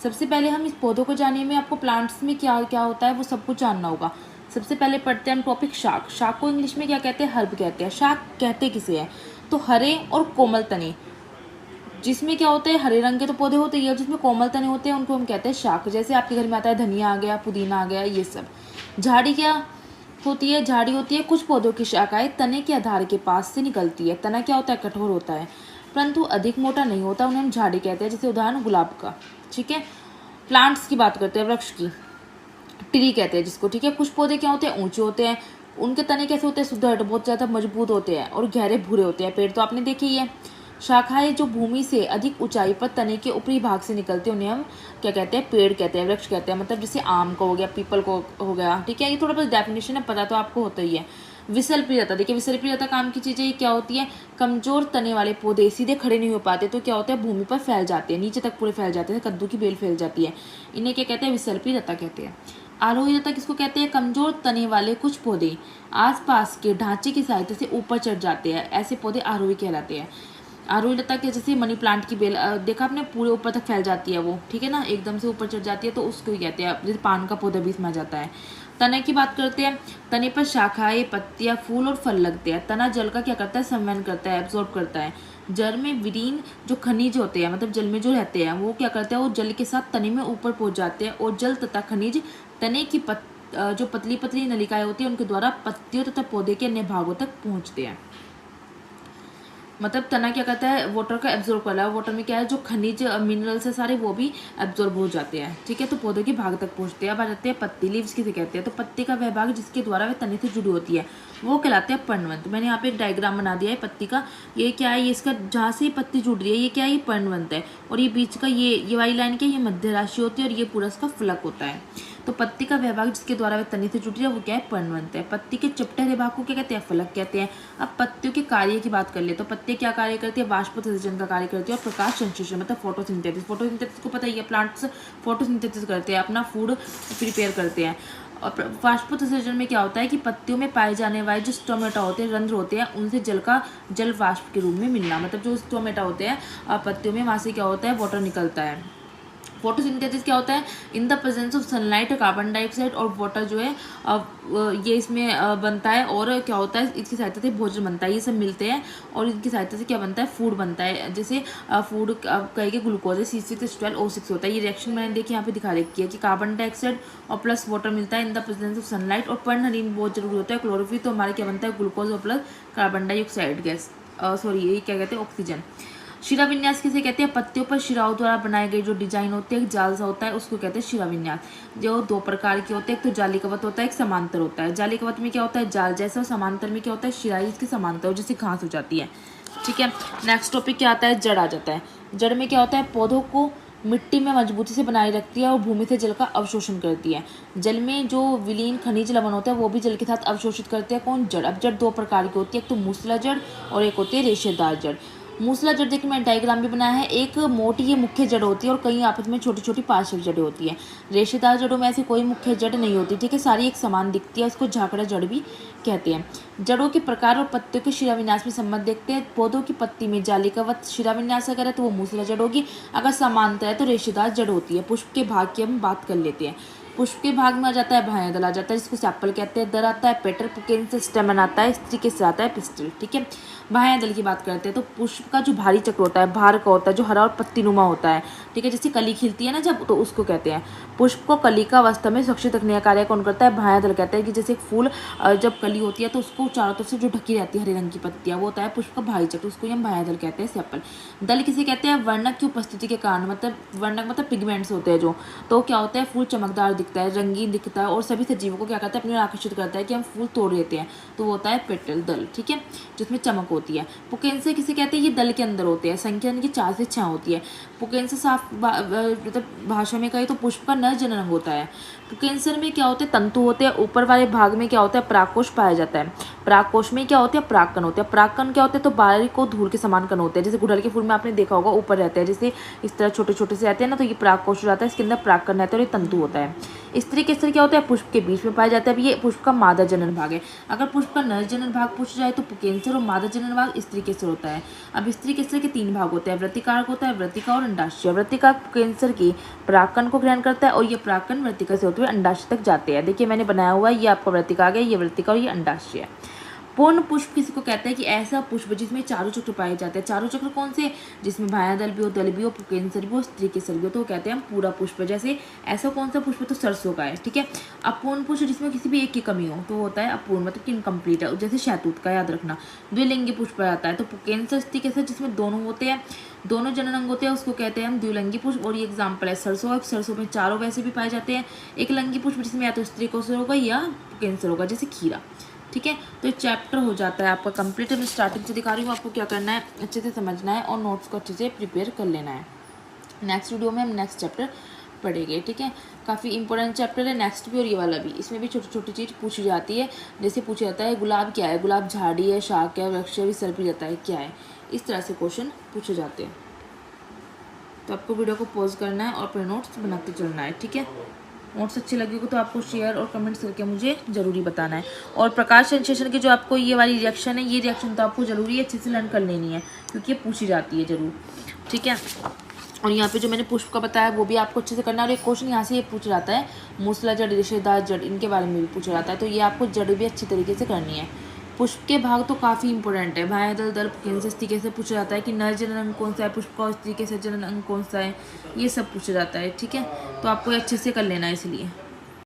सबसे पहले हम इस पौधों को जानने में, आपको प्लांट्स में क्या क्या होता है वो सब कुछ जानना होगा। सबसे पहले पढ़ते हैं हम टॉपिक शाक। शाक को इंग्लिश में क्या कहते हैं? हर्ब कहते हैं। शाक कहते किसे हैं? तो हरे और कोमल तने, जिसमें क्या होते हैं हरे रंग के तो पौधे होते हैं, जिसमें कोमल तने होते हैं उनको हम कहते हैं शाक। जैसे आपके घर में आता है धनिया आ गया, पुदीना आ गया, ये सब। झाड़ी क्या होती है? झाड़ी होती है कुछ पौधों की शाखाएं तने के आधार के पास से निकलती है। तना क्या होता है? कठोर होता है, परंतु अधिक मोटा नहीं होता, उन्हें हम झाड़ी कहते हैं। जैसे उदाहरण गुलाब का। ठीक है, प्लांट्स की बात करते हैं, वृक्ष की। ट्री कहते हैं जिसको। ठीक है, कुछ पौधे क्या होते हैं? ऊंचे होते हैं, उनके तने कैसे होते हैं? सुदृढ़, बहुत ज़्यादा मजबूत होते हैं और गहरे भूरे होते हैं। पेड़ तो आपने देखे ही है। शाखाएं जो भूमि से अधिक ऊंचाई पर तने के ऊपरी भाग से निकलते हैं उन्हें हम क्या कहते हैं? पेड़ कहते हैं, वृक्ष कहते हैं। मतलब जैसे आम को हो गया, पीपल को हो गया। ठीक है, ये थोड़ा बहुत डेफिनेशन है, पता तो आपको होता ही है। विसल्पीयता, देखिए विसल्पीयता काम की चीज़ें क्या होती है? कमजोर तने वाले पौधे सीधे खड़े नहीं हो पाते तो क्या होता है? भूमि पर फैल जाते हैं, नीचे तक पूरे फैल जाते हैं, कद्दू की बेल फैल जाती है। इन्हें क्या कहते हैं? विसल्पीयता कहते हैं। आरोही लता किसको कहते हैं? कमजोर तने वाले कुछ पौधे आसपास के ढांचे की सहायता से ऊपर चढ़ जाते हैं, ऐसे पौधे आरोही कहलाते हैं। आरोही लता के जैसे मनी प्लांट की बेल देखा आपने, पूरे ऊपर तक फैल जाती है वो। ठीक है ना, एकदम से ऊपर चढ़ जाती है, तो उसको ही कहते हैं। जैसे पान का पौधा भी इसमें आ जाता है। तने की बात करते हैं। तने पर शाखाएं, पत्तियां, फूल और फल लगते हैं। तना जल का क्या करता है? संवहन करता है, एब्जॉर्ब करता है। जल में विलीन जो खनिज होते हैं, मतलब जल में जो रहते हैं, वो क्या करते हैं? वो जल के साथ तने में ऊपर पहुंच जाते हैं और जल तथा खनिज तने की जो पतली पतली नलिकाएं होती है उनके द्वारा पत्तियों तथा पौधे के अन्य भागों तक पहुंचते हैं। मतलब तना क्या करता है? वाटर का एब्जॉर्ब कर रहा है। वाटर में क्या है? जो खनिज मिनरल्स है सारे वो भी एब्जॉर्ब हो जाते हैं। ठीक है, तो पौधों के भाग तक पहुंचते हैं। अब आ जाते हैं पत्ती, लीव्स किसे कहते हैं? तो पत्ते का वह भाग जिसके द्वारा वह तने से जुड़ी होती है वो कहलाते हैं पर्णवंत। मैंने यहाँ पे एक डायग्राम बना दिया है पत्ती का। ये क्या है? ये इसका जहाँ से पत्ती जुड़ रही है ये क्या है? ये पर्णवंत है। और ये बीच का ये वाली लाइन क्या है? ये मध्य राशि होती है और ये पूरा इसका फलक होता है। तो पत्ती का वह भाग जिसके द्वारा वह तने से जुड़ी है वो क्या है? पर्णवंत है। पत्ती के चपटे हरे भाग को क्या कहते हैं? फलक कहते हैं। अब पत्तियों के कार्य की बात कर ले तो पत्तियां क्या कार्य करती है? वाष्पोत्सर्जन का कार्य करती है और प्रकाश संश्लेषण, मतलब फोटोसिंथेसिस। फोटोसिंथेसिस को पता ही है, प्लांट्स फोटोसिंथेसिस करते हैं, अपना फूड प्रिपेयर करते हैं। और वाष्पोत्सर्जन में क्या होता है कि पत्तियों में पाए जाने वाले जो स्टोमेटा होते हैं, रंध्र होते हैं, उनसे जल वाष्प के रूप में मिलना। मतलब जो स्टोमेटा होते हैं पत्तियों में, वहां से क्या होता है? वाटर निकलता है। फोटोसिंथेसिस क्या होता है? In the presence of sunlight carbon dioxide और वाटर जो है ये इसमें बनता है। और क्या होता है? इसकी सहायता से भोजन बनता है, ये सब मिलते हैं और इनकी सहायता से क्या बनता है? फूड बनता है। जैसे फूड कहेंगे ग्लूकोज है, C6H12O6 होता है। ये रिएक्शन मैंने देखी यहाँ पे दिखा रखी है कि कार्बन डाइऑक्साइड और प्लस वाटर मिलता है in the presence of sunlight. और पर्णहरित बहुत जरूरी होता है, क्लोरोफिल। तो हमारे क्या बनता है? ग्लूकोज और plus carbon dioxide gas, sorry ये क्या कहते हैं? ऑक्सीजन। शिरा विन्यास किसे कहते हैं? पत्तियों पर शिराओं द्वारा बनाए गए जो डिजाइन होते हैं, एक जाल सा होता है, उसको कहते हैं शिरा विन्यास। जो दो प्रकार के होते हैं, एक तो जाली कवच होता है, एक समांतर होता है। जाली कवच में क्या होता है? जाल जैसा, और समांतर में क्या होता है? शिराई इसके समांतर, जिससे घास हो जाती है। ठीक है, नेक्स्ट टॉपिक क्या आता है? जड़ आ जाता है। जड़ में क्या होता है? पौधों को मिट्टी में मजबूती से बनाए रखती है और भूमि से जल का अवशोषण करती है। जल में जो विलीन खनिज लवण होता है वो भी जल के साथ अवशोषित करते हैं। कौन? जड़। अब जड़ दो प्रकार की होती है, एक तो मूसला जड़ और एक होती है रेशेदार जड़। मूसला जड़ देखिए मैंने डायग्राम भी बनाया है। एक मोटी ये मुख्य जड़ होती है और कई आपस में छोटी छोटी पार्श्व जड़ें होती है। रेशेदार जड़ों में ऐसी कोई मुख्य जड़ नहीं होती। ठीक है, सारी एक समान दिखती है, उसको झाकड़ा जड़ भी कहते हैं। जड़ों के प्रकार और पत्तियों के शिराविन्यास में संबंध देखते हैं। पौधों की पत्ती में जाली कवच शिराविन्यास अगर है तो वो मूसला जड़ होगी, अगर समांतर है तो रेशेदार जड़ होती है। पुष्प के भाग की हम बात कर लेते हैं। पुष्प के भाग में आ जाता है बाह्य दल आ जाता है, जिसको सेपल कहते हैं। दर आता है पेटल, पुकेन से स्टेमन आता है, स्त्री के से आता है पिस्टल। ठीक है, बाह्य दल की बात करते हैं तो पुष्प का जो भारी चक्र होता है, भार का होता है, जो हरा और पत्तीनुमा होता है। ठीक है, जैसे कली खिलती है ना जब, तो उसको कहते हैं। पुष्प को कलिका अवस्था में सुरक्षित रखने का कार्य कौन करता है? बाह्य दल कहता है। कि जैसे एक फूल जब कली होती है तो उसको चारों तरफ से जो ढकी रहती है हरे रंग की पत्तियां, वो होता है पुष्प का भारी चक्र, उसको हम बाह्य दल कहते हैं, सेपल। दल किसे कहते हैं? वर्णक की उपस्थिति के कारण, मतलब वर्णक मतलब पिगमेंट्स होते हैं जो, तो क्या होता है? फूल चमकदार दिखता है, रंगीन दिखता है और सभी सजीवों को क्या करता है? अपने ओर आकर्षित करता है कि हम फूल तोड़ लेते हैं, तो वो होता है पेटल, दल। ठीक है, जिसमें चमक होती है। पुकेंसे किसे कहते हैं? ये दल के अंदर होते हैं, संख्या इनकी 4 से 6 होती है। पुकेंसे साफ मतलब भाषा में कहे तो पुष्प का नर जन रंग होता है। पुकेंसर में क्या होते हैं? तंतु होते हैं। ऊपर वाले भाग में क्या होता है? परागकोश पाया जाता है। परागकोश में क्या होते हैं? परागकण होते हैं। परागकण क्या होते हैं? तो बारीक और धूल के समान कण होते हैं। जैसे गुड़हल के फूल में आपने देखा होगा ऊपर रहते हैं, जैसे इस तरह छोटे छोटे से रहते हैं ना, तो ये परागकोश हो जाता है, इसके अंदर परागकण रहता है और ये तंतु होता है। स्त्री केसर क्या होता है, पुष्प के बीच में पाया जाता है। अब ये पुष्प का मादा जनन भाग है। अगर पुष्प का नर जनन भाग पूछा जाए तो पुंकेसर और मादा जनन भाग स्त्री केसर होता है। अब स्त्री केसर के 3 भाग होते हैं, वृत्तिकारक होता है, वृत्तिका और अंडाशय। वृत्तिकारक पुंकेसर की परागकण को ग्रहण करता है और ये परागकण वृत्तिका से होते हुए अंडाशय तक जाते हैं। देखिए मैंने बनाया हुआ है, ये आपका वृत्तिकारक है, ये वृत्तिका और ये अंडाशय है। पूर्ण पुष्प किसी को कहते हैं कि ऐसा पुष्प जिसमें चारों चक्र पाए जाते हैं। चारों चक्र कौन से, जिसमें बाह्यदल भी हो, दल भी हो, पुंकेसर भी हो, स्त्री केसर भी हो, तो वो कहते हैं हम पूरा पुष्प। जैसे ऐसा कौन सा पुष्प, तो सरसों का है, ठीक है। अपूर्ण पुष्प जिसमें किसी भी एक की कमी हो तो होता है अपूर्ण, मतलब कि इनकम्प्लीट है, जैसे शहतूत का, याद रखना। द्विलिंगी पुष्प आता है, तो पुंकेसर, स्त्री केसर जिसमें दोनों होते हैं, दोनों जनन अंग होते हैं, उसको कहते हैं हम द्विलिंगी पुष्प। और ये एग्जाम्पल है सरसों। सरसों में चारों वैसे भी पाए जाते हैं। एक लिंगी पुष्प जिसमें या तो स्त्री केसर होगा या पुंकेसर होगा, जैसे खीरा, ठीक है। तो ये चैप्टर हो जाता है आपका कंप्लीट। मैं स्टार्टिंग से दिखा रही हूँ, आपको क्या करना है, अच्छे से समझना है और नोट्स को अच्छे से प्रिपेयर कर लेना है। नेक्स्ट वीडियो में हम नेक्स्ट चैप्टर पढ़ेंगे, ठीक है। काफ़ी इंपॉर्टेंट चैप्टर है नेक्स्ट भी और ये वाला भी। इसमें भी छोटी छोटी चीज़ पूछी जाती है, जैसे पूछा जाता है गुलाब क्या है, गुलाब झाड़ी है, शाख है, वृक्ष है, सर भी जाता है, क्या है, इस तरह से क्वेश्चन पूछे जाते हैं। तो आपको वीडियो को पॉज करना है और अपने नोट्स बनाते चलना है, ठीक है। नोट्स अच्छे लगेगा तो आपको शेयर और कमेंट्स करके मुझे ज़रूरी बताना है। और प्रकाश संश्लेषण की जो आपको ये वाली रिएक्शन है, ये रिएक्शन तो आपको ज़रूरी है अच्छे से लर्न कर लेनी है, क्योंकि ये पूछी जाती है ज़रूर, ठीक है। और यहाँ पे जो मैंने पुष्प का बताया वो भी आपको अच्छे से करना है। और एक क्वेश्चन यहाँ से ये पूछा जाता है, मूसला जड़, रेशेदार जड़, इनके बारे में भी पूछा जाता है, तो ये आपको जड़ भी अच्छे तरीके से करनी है। पुष्प के भाग तो काफ़ी इंपॉर्टेंट है। बाह्यदल, दल, पुंकेसर, स्त्री केसर पूछा जाता है कि नर जनन अंग कौन सा है पुष्प का और स्त्री केसर जनन अंग कौन सा है, ये सब पूछा जाता है, ठीक है। तो आपको ये अच्छे से कर लेना है इसलिए।